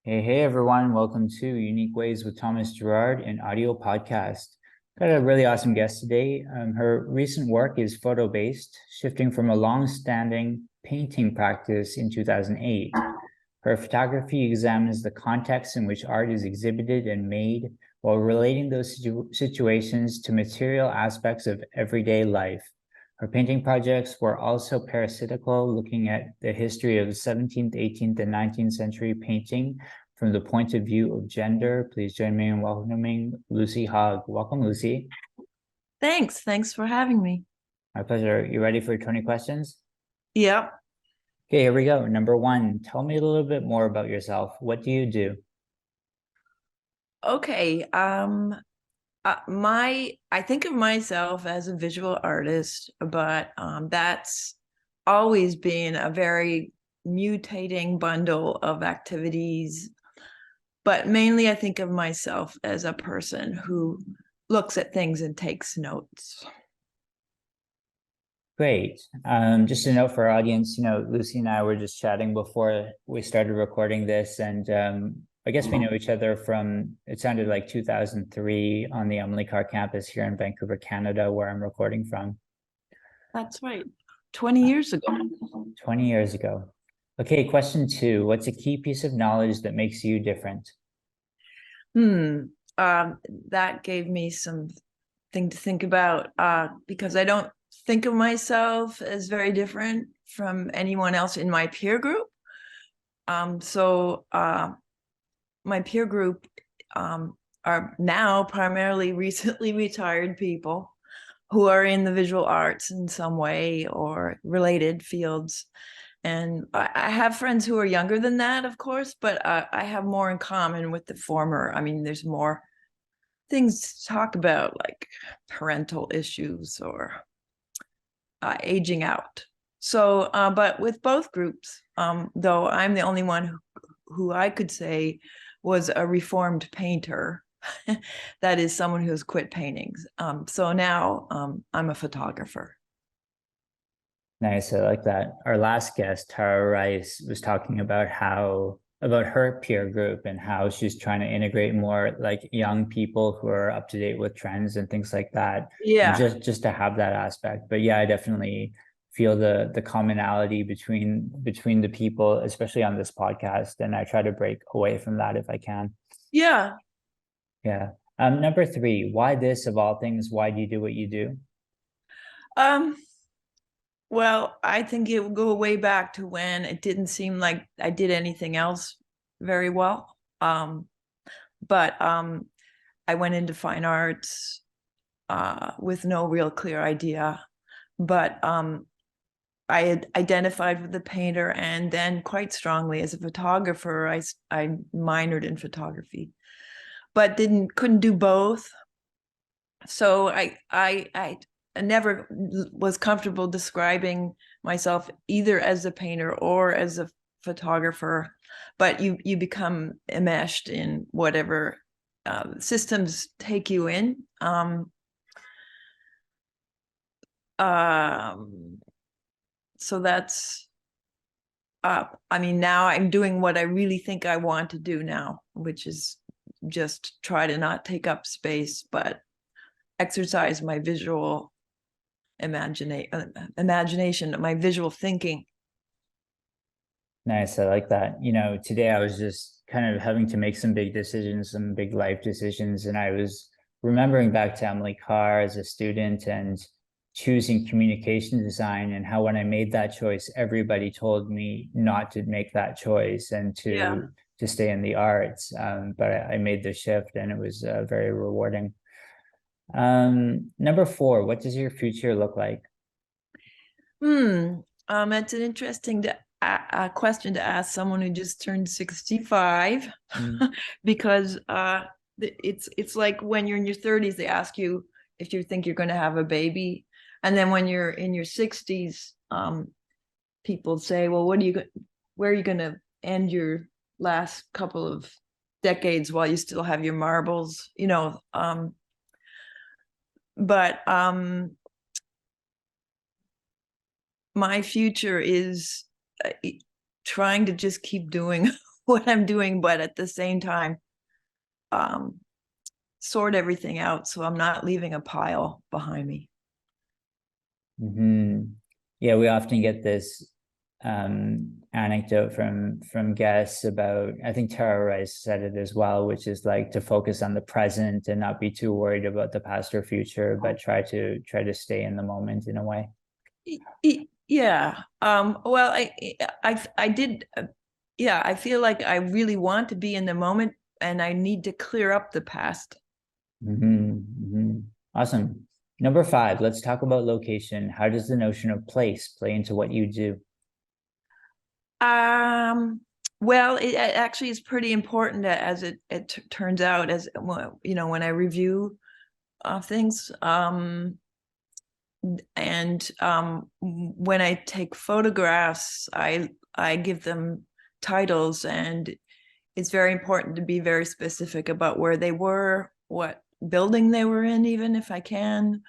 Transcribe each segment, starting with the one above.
Hey everyone, welcome to Unique Ways with Thomas Gerard, an audio podcast. Got a really awesome guest today. Her recent work is photo-based, shifting from a long-standing painting practice in 2008. Her photography examines the context in which art is exhibited and made while relating those situations to material aspects of everyday life. Her painting projects were also parasitical, looking at the history of 17th, 18th, and 19th century painting from the point of view of gender. Please join me in welcoming Lucy Hogg. Welcome, Lucy. Thanks for having me. My pleasure. You ready for 20 questions? Yep. Okay, here we go. Number one, tell me a little bit more about yourself. What do you do? Okay. I think of myself as a visual artist, but that's always been a very mutating bundle of activities. But mainly I think of myself as a person who looks at things and takes notes. Great. Just a note for our audience, Lucy and I were just chatting before we started recording this, and I guess we know each other from, it sounded like 2003 on the Emily Carr campus here in Vancouver, Canada, where I'm recording from. That's right. 20 years ago. 20 years ago. Okay, question two. What's a key piece of knowledge that makes you different? That gave me something to think about because I don't think of myself as very different from anyone else in my peer group. So my peer group are now primarily recently retired people who are in the visual arts in some way or related fields. And I have friends who are younger than that, of course, but I have more in common with the former. I mean, there's more things to talk about, like parental issues or aging out. So, but with both groups, though I'm the only one who I could say was a reformed painter, that is someone who has quit paintings. So now I'm a photographer. Nice, I like that. Our last guest, Tara Rice, was talking about about her peer group and how she's trying to integrate more like young people who are up to date with trends and things like that. And Yeah. just to have that aspect. But yeah, I definitely feel the commonality between the people, especially on this podcast. And I try to break away from that if I can. Yeah. Yeah. Number three, why this of all things? Why do you do what you do? Um, well, I think it will go way back to when it didn't seem like I did anything else very well. But I went into fine arts with no real clear idea. But I had identified with the painter, and then quite strongly as a photographer, I minored in photography, but couldn't do both. So I never was comfortable describing myself either as a painter or as a photographer. But you become enmeshed in whatever systems take you in. So that's I mean, now I'm doing what I really think I want to do now, which is just try to not take up space, but exercise my visual imagination, my visual thinking. Nice. I like that. Today I was just kind of having to make some big decisions, some big life decisions. And I was remembering back to Emily Carr as a student and choosing communication design and how when I made that choice, everybody told me not to make that choice and Yeah. to stay in the arts. But I made the shift and it was very rewarding. Number four, what does your future look like? It's an interesting question to ask someone who just turned 65, Mm. because it's like when you're in your 30s, they ask you if you think you're going to have a baby, and then when you're in your 60s, people say, "Well, where are you going to end your last couple of decades while you still have your marbles?" But my future is trying to just keep doing what I'm doing, but at the same time, sort everything out so I'm not leaving a pile behind me. Mm-hmm. Yeah, we often get this anecdote from guests about, I think Tara Rice said it as well, which is like to focus on the present and not be too worried about the past or future, but try to stay in the moment in a way. Yeah. Well, I did. Yeah, I feel like I really want to be in the moment, and I need to clear up the past. Mm-hmm. Mm-hmm. Awesome. Number 5, let's talk about location. How does the notion of place play into what you do? Um, well, it actually is pretty important as it turns out, as you know, when I review things. And when I take photographs, I give them titles, and it's very important to be very specific about where they were, what building they were in, even if I can,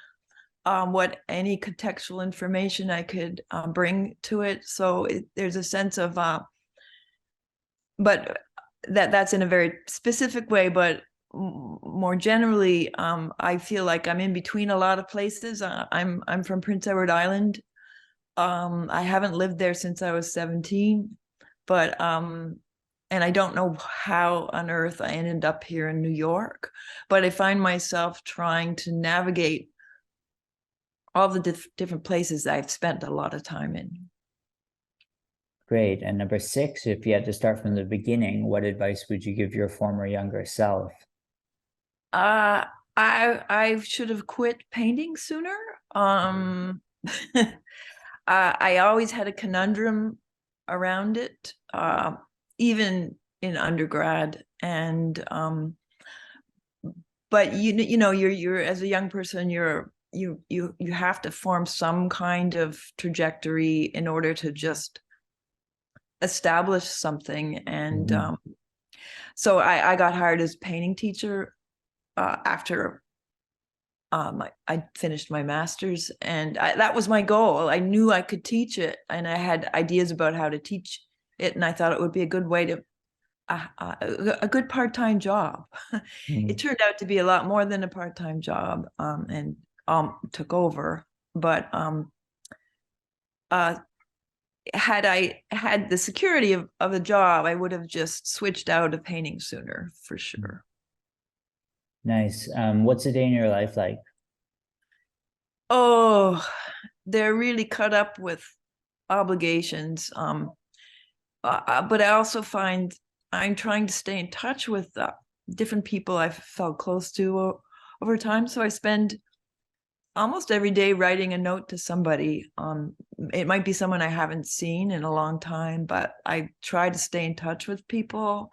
what any contextual information I could bring to it. So there's a sense of, but that's in a very specific way, but more generally, I feel like I'm in between a lot of places. I'm from Prince Edward Island. I haven't lived there since I was 17, but and I don't know how on earth I ended up here in New York, but I find myself trying to navigate all the different places I've spent a lot of time in. Great. And number 6, if you had to start from the beginning, what advice would you give your former younger self? Uh, I should have quit painting sooner. I always had a conundrum around it, even in undergrad, and but you know, you're as a young person, you have to form some kind of trajectory in order to just establish something. And Mm-hmm. so I got hired as painting teacher after I finished my master's, and that was my goal. I knew I could teach it, and I had ideas about how to teach it, and I thought it would be a good way to a good part-time job. Mm-hmm. It turned out to be a lot more than a part-time job, and took over. But uh, had I had the security of a job, I would have just switched out of painting sooner, for sure. Nice. What's a day in your life like? Oh, they're really cut up with obligations. But I also find I'm trying to stay in touch with different people I've felt close to over time. So I spend almost every day writing a note to somebody. It might be someone I haven't seen in a long time, but I try to stay in touch with people,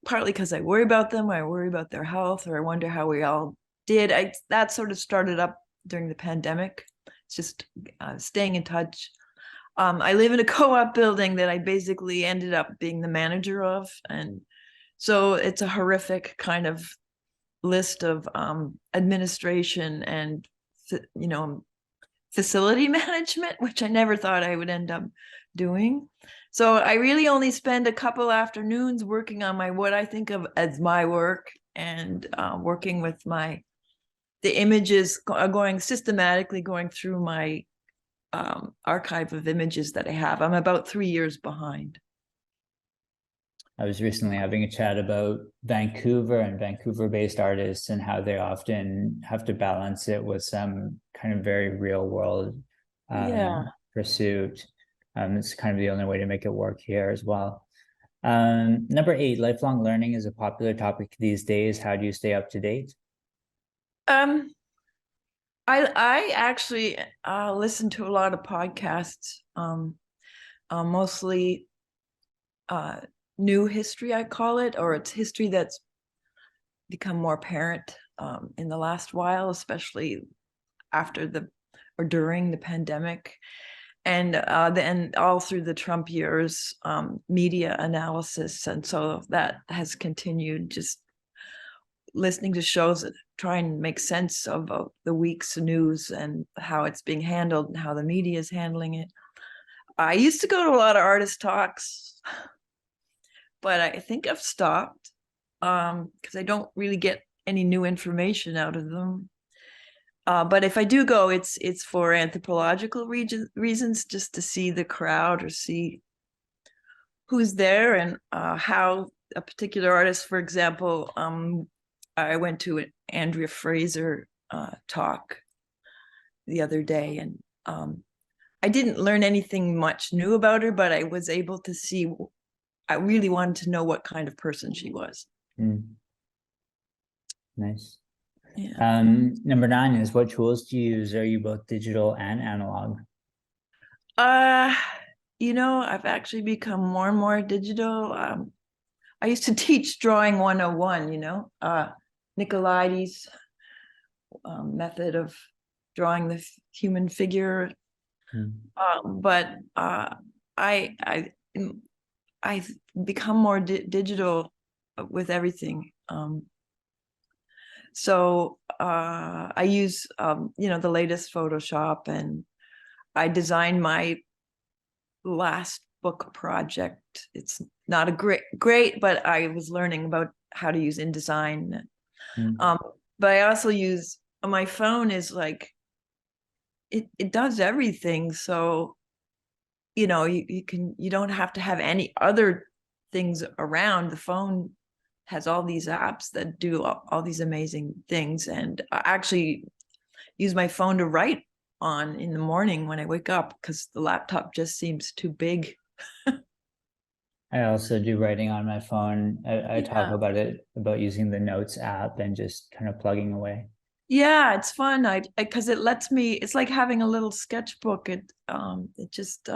partly because I worry about them, I worry about their health, or I wonder how we all did. That sort of started up during the pandemic. It's just staying in touch. I live in a co-op building that I basically ended up being the manager of. And so it's a horrific kind of list of administration and, you know, facility management, which I never thought I would end up doing. So I really only spend a couple afternoons working on my, what I think of as my work, and working with the images, going systematically going through my archive of images that I have. I'm about 3 years behind. I was recently having a chat about Vancouver and Vancouver-based artists and how they often have to balance it with some kind of very real world Yeah. pursuit. It's kind of the only way to make it work here as well. Number 8, lifelong learning is a popular topic these days. How do you stay up to date? Um, I actually listen to a lot of podcasts, mostly new history, I call it, or it's history that's become more apparent in the last while, especially after or during the pandemic, and then all through the Trump years, media analysis. And so that has continued, just listening to shows that try and make sense of the week's news and how it's being handled and how the media is handling it. I used to go to a lot of artist talks, but I think I've stopped because I don't really get any new information out of them. But if I do go, it's for anthropological reasons, just to see the crowd or see who's there and how a particular artist, for example, I went to an Andrea Fraser talk the other day, and I didn't learn anything much new about her, but I was able to see, I really wanted to know what kind of person she was. Nice. Yeah. Number 9 is, what tools do you use? Are you both digital and analog? I've actually become more and more digital. I used to teach drawing 101, Nicolaides' method of drawing the human figure. But I've become more digital with everything. So I use the latest Photoshop, and I designed my last book project. It's not a great, but I was learning about how to use InDesign. But I also use, my phone is like, it does everything. So, you don't have to have any other things around. The phone has all these apps that do all these amazing things. And I actually use my phone to write on in the morning when I wake up, because the laptop just seems too big. I also do writing on my phone. I talk about it, about using the Notes app and just kind of plugging away. Yeah, it's fun. Because it lets me, it's like having a little sketchbook. It just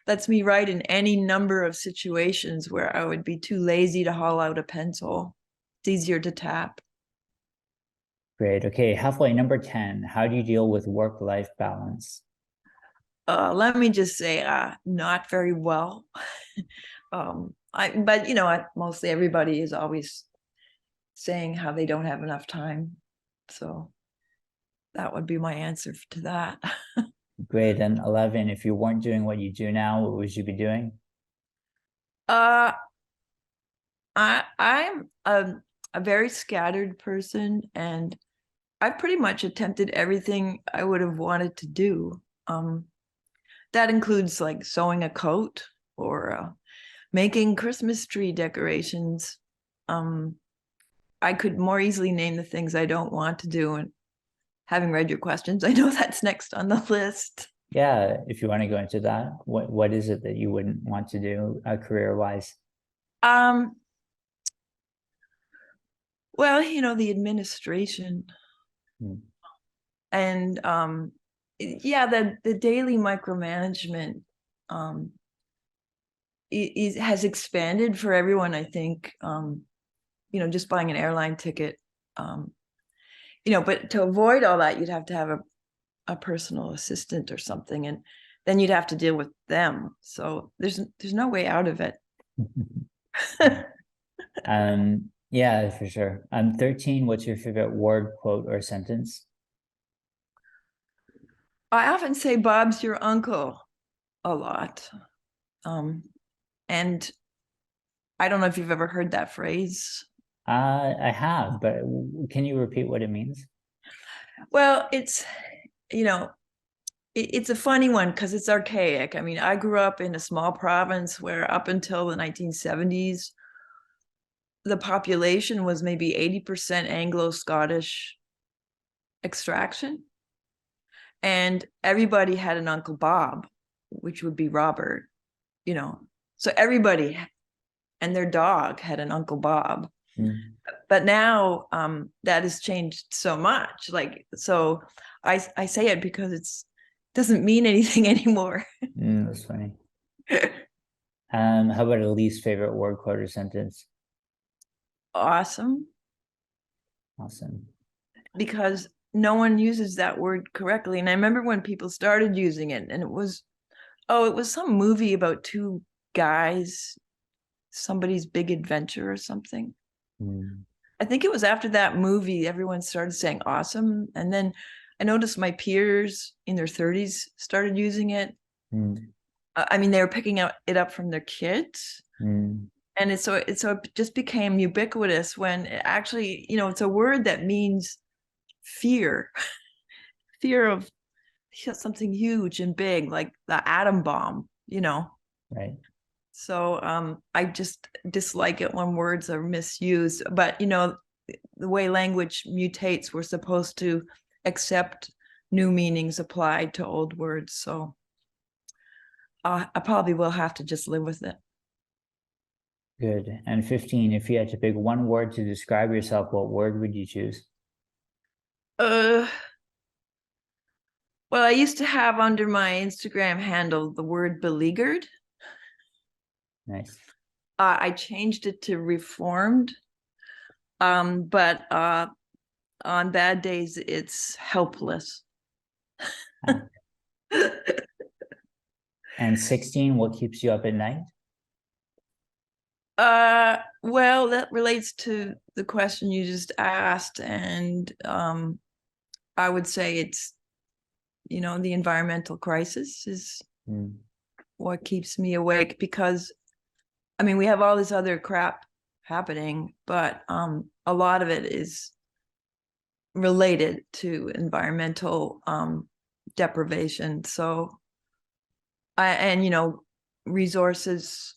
lets me write in any number of situations where I would be too lazy to haul out a pencil. It's easier to tap. Great. Okay, halfway, number 10. How do you deal with work-life balance? Let me just say, not very well. Mostly everybody is always saying how they don't have enough time. So that would be my answer to that. Great. And 11, if you weren't doing what you do now, what would you be doing? I'm a very scattered person, and I've pretty much attempted everything I would have wanted to do. That includes like sewing a coat or making Christmas tree decorations. I could more easily name the things I don't want to do, and having read your questions, I know that's next on the list. Yeah, if you want to go into that, what is it that you wouldn't want to do career-wise? Well, the administration and the daily micromanagement has expanded for everyone, I think. Just buying an airline ticket, but to avoid all that, you'd have to have a personal assistant or something, and then you'd have to deal with them. So there's no way out of it. Yeah, for sure. 13, what's your favorite word, quote, or sentence? I often say Bob's your uncle a lot. And I don't know if you've ever heard that phrase. I have, but can you repeat what it means? Well, it's a funny one because it's archaic. I mean, I grew up in a small province where up until the 1970s, the population was maybe 80% Anglo-Scottish extraction. And everybody had an Uncle Bob, which would be Robert, So everybody and their dog had an Uncle Bob. But now that has changed so much. So I say it because it doesn't mean anything anymore. That's funny. How about a least favorite word, quote, or sentence? Awesome. Because no one uses that word correctly. And I remember when people started using it, and it was some movie about two guys, somebody's big adventure or something. I think it was after that movie, everyone started saying awesome. And then I noticed my peers in their 30s started using it. I mean, they were picking it up from their kids. And And it just became ubiquitous when it actually, it's a word that means fear, fear of something huge and big, like the atom bomb, Right. So I just dislike it when words are misused. But the way language mutates, we're supposed to accept new meanings applied to old words. So I probably will have to just live with it. Good. And 15, if you had to pick one word to describe yourself, what word would you choose? Well, I used to have under my Instagram handle the word beleaguered. Nice. I changed it to reformed. But on bad days, it's helpless. And 16, what keeps you up at night? Well, that relates to the question you just asked, and I would say it's, the environmental crisis is what keeps me awake, because I mean, we have all this other crap happening, but a lot of it is related to environmental deprivation. So resources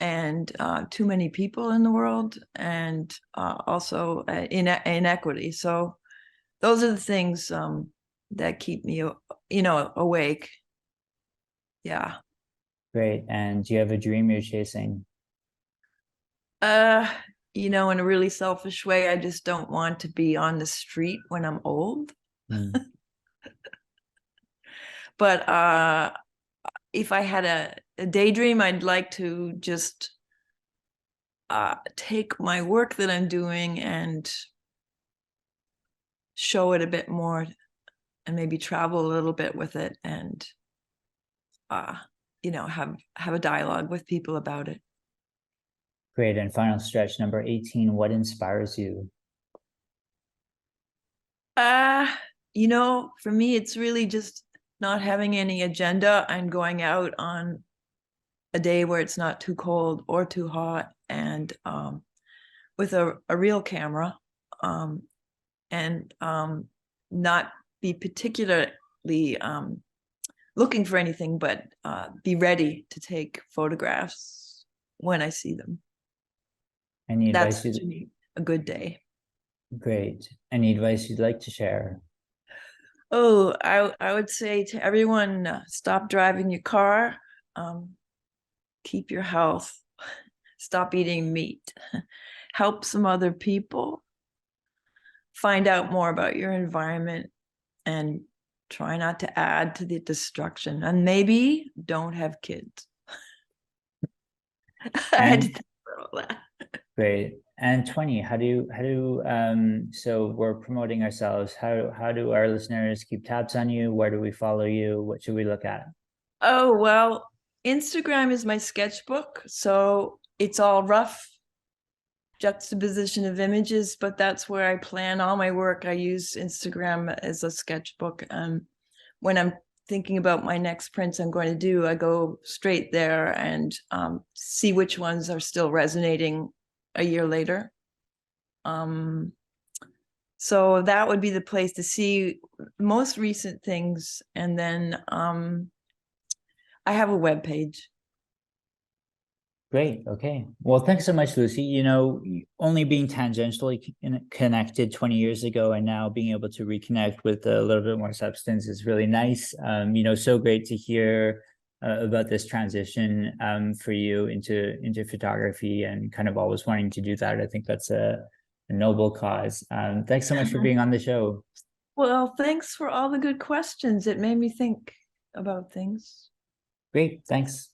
and too many people in the world, and also inequity. So those are the things that keep me, awake. Yeah. Great. And do you have a dream you're chasing? In a really selfish way, I just don't want to be on the street when I'm old. But if I had a daydream, I'd like to just take my work that I'm doing and show it a bit more, and maybe travel a little bit with it, and have a dialogue with people about it. Great. And final stretch, number 18, what inspires you? For me, it's really just not having any agenda and going out on a day where it's not too cold or too hot, and with a real camera, and not be particularly looking for anything, but be ready to take photographs when I see them. Any advice? That's to me a good day. Great. Any advice you'd like to share? Oh, I would say to everyone, stop driving your car, keep your health, stop eating meat, help some other people, find out more about your environment, and try not to add to the destruction, and maybe don't have kids. I had to think about all that. Great. And 20, so we're promoting ourselves. How do our listeners keep tabs on you? Where do we follow you? What should we look at? Oh, well, Instagram is my sketchbook, so it's all rough juxtaposition of images, but that's where I plan all my work. I use Instagram as a sketchbook. When I'm thinking about my next prints I'm going to do, I go straight there and see which ones are still resonating a year later. So that would be the place to see most recent things. And then I have a web page. Great. Okay. Well, thanks so much, Lucy. Only being tangentially connected 20 years ago and now being able to reconnect with a little bit more substance is really nice. So great to hear about this transition for you into photography, and kind of always wanting to do that. I think that's a noble cause. Thanks so much for being on the show. Well, thanks for all the good questions. It made me think about things. Great. Thanks.